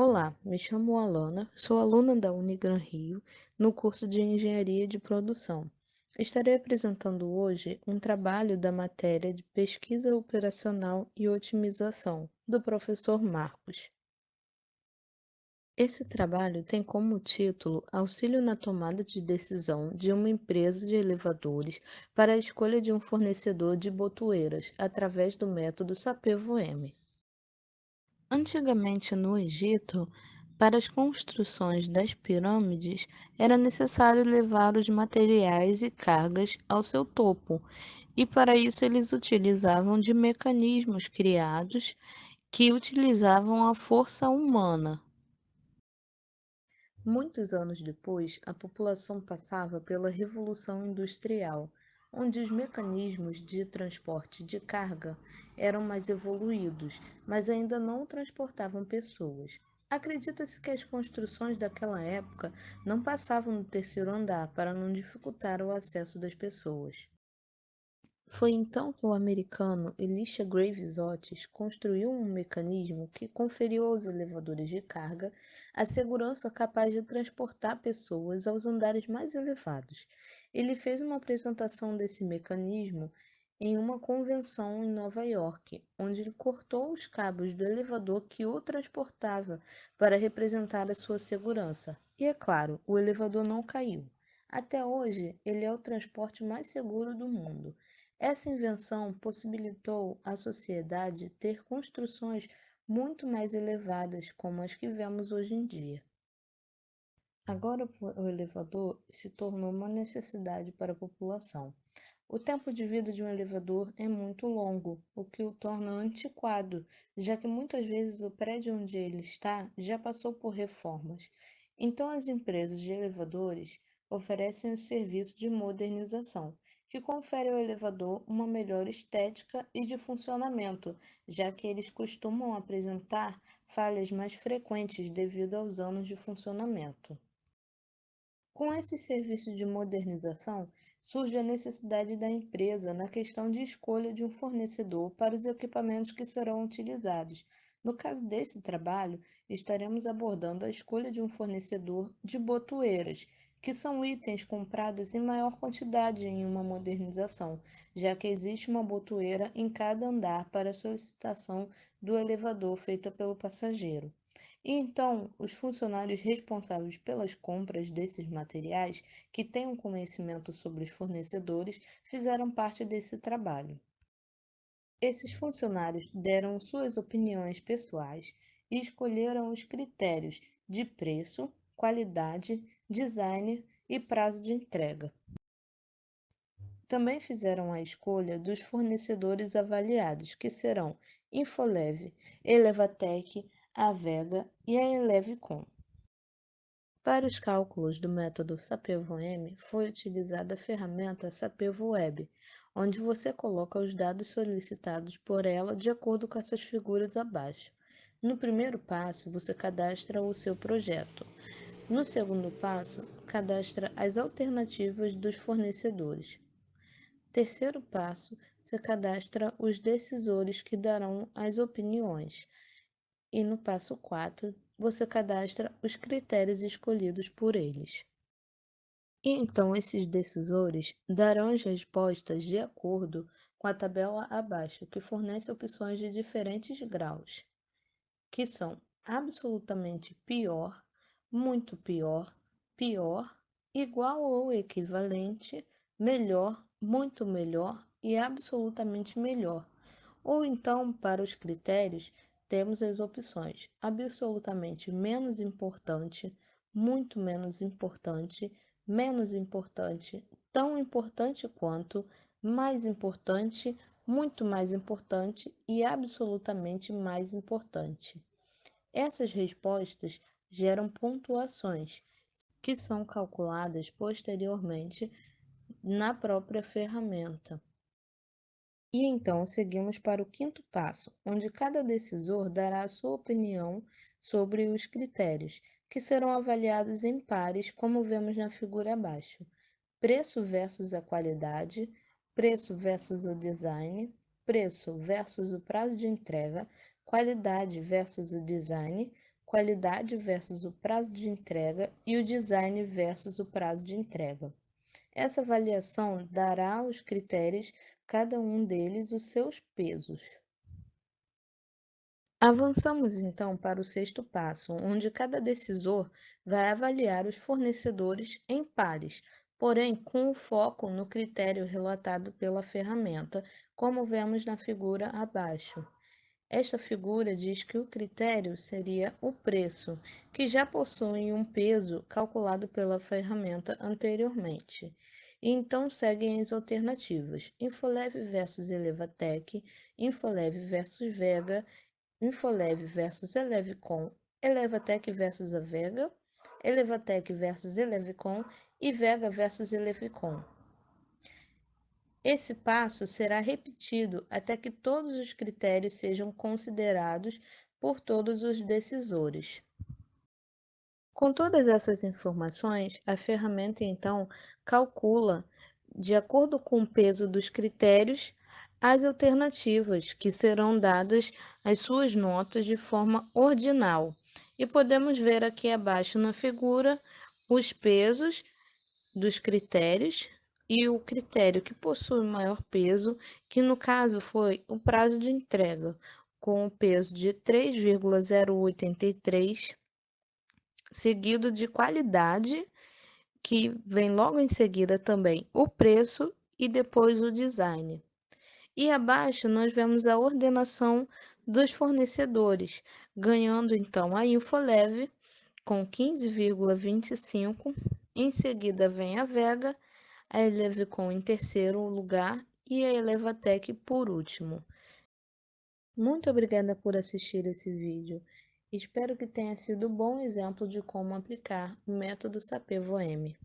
Olá, me chamo Alana, sou aluna da Unigran Rio, no curso de Engenharia de Produção. Estarei apresentando hoje um trabalho da matéria de Pesquisa Operacional e Otimização, do professor Marcos. Esse trabalho tem como título Auxílio na tomada de decisão de uma empresa de elevadores para a escolha de um fornecedor de botoeiras através do método SAPEVO-M. Antigamente, no Egito, para as construções das pirâmides, era necessário levar os materiais e cargas ao seu topo, e para isso eles utilizavam de mecanismos criados que utilizavam a força humana. Muitos anos depois, a população passava pela Revolução Industrial, onde os mecanismos de transporte de carga eram mais evoluídos, mas ainda não transportavam pessoas. Acredita-se que as construções daquela época não passavam no terceiro andar para não dificultar o acesso das pessoas. Foi então que o americano Elisha Graves Otis construiu um mecanismo que conferiu aos elevadores de carga a segurança capaz de transportar pessoas aos andares mais elevados. Ele fez uma apresentação desse mecanismo em uma convenção em Nova York, onde ele cortou os cabos do elevador que o transportava para representar a sua segurança. E é claro, o elevador não caiu. Até hoje, ele é o transporte mais seguro do mundo. Essa invenção possibilitou à sociedade ter construções muito mais elevadas, como as que vemos hoje em dia. Agora, o elevador se tornou uma necessidade para a população. O tempo de vida de um elevador é muito longo, o que o torna antiquado, já que muitas vezes o prédio onde ele está já passou por reformas. Então, as empresas de elevadores oferecem o serviço de modernização, que confere ao elevador uma melhor estética e de funcionamento, já que eles costumam apresentar falhas mais frequentes devido aos anos de funcionamento. Com esse serviço de modernização, surge a necessidade da empresa na questão de escolha de um fornecedor para os equipamentos que serão utilizados. No caso desse trabalho, estaremos abordando a escolha de um fornecedor de botoeiras, que são itens comprados em maior quantidade em uma modernização, já que existe uma botoeira em cada andar para a solicitação do elevador feita pelo passageiro. E então, os funcionários responsáveis pelas compras desses materiais, que têm um conhecimento sobre os fornecedores, fizeram parte desse trabalho. Esses funcionários deram suas opiniões pessoais e escolheram os critérios de preço, qualidade, design e prazo de entrega. Também fizeram a escolha dos fornecedores avaliados, que serão Infolev, Elevatec, Avega e a Elevcom. Para os cálculos do método SAPEVO-M, foi utilizada a ferramenta SAPEVO-Web, onde você coloca os dados solicitados por ela de acordo com essas figuras abaixo. No primeiro passo, você cadastra o seu projeto. No segundo passo, cadastra as alternativas dos fornecedores. Terceiro passo, você cadastra os decisores que darão as opiniões. E no passo 4, você cadastra os critérios escolhidos por eles. E então esses decisores darão as respostas de acordo com a tabela abaixo, que fornece opções de diferentes graus, que são absolutamente pior, muito pior, pior, igual ou equivalente, melhor, muito melhor e absolutamente melhor. Ou então, para os critérios, temos as opções absolutamente menos importante, muito menos importante, tão importante quanto, mais importante, muito mais importante e absolutamente mais importante. Essas respostas geram pontuações, que são calculadas posteriormente na própria ferramenta. E então seguimos para o quinto passo, onde cada decisor dará a sua opinião sobre os critérios, que serão avaliados em pares, como vemos na figura abaixo: preço versus a qualidade, preço versus o design, preço versus o prazo de entrega, qualidade versus o design, qualidade versus o prazo de entrega e o design versus o prazo de entrega. Essa avaliação dará aos critérios, cada um deles, os seus pesos. Avançamos então para o sexto passo, onde cada decisor vai avaliar os fornecedores em pares, porém com o foco no critério relatado pela ferramenta, como vemos na figura abaixo. Esta figura diz que o critério seria o preço, que já possui um peso calculado pela ferramenta anteriormente. E então seguem as alternativas: Infolev versus Elevatec, Infolev versus Vega, Infolev versus Elevcom, Elevatec versus Avega, Elevatec versus Elevcom e Vega versus Elevcom. Esse passo será repetido até que todos os critérios sejam considerados por todos os decisores. Com todas essas informações, a ferramenta então calcula, de acordo com o peso dos critérios, as alternativas que serão dadas às suas notas de forma ordinal. E podemos ver aqui abaixo na figura os pesos dos critérios e o critério que possui maior peso, que no caso foi o prazo de entrega, com o peso de 3,083, seguido de qualidade, que vem logo em seguida também o preço e depois o design. E abaixo nós vemos a ordenação dos fornecedores, ganhando então a Infolev com 15,25. Em seguida vem a Vega, a Elevcom em terceiro lugar e a Elevatec por último. Muito obrigada por assistir esse vídeo. Espero que tenha sido um bom exemplo de como aplicar o método SAPEVO-M.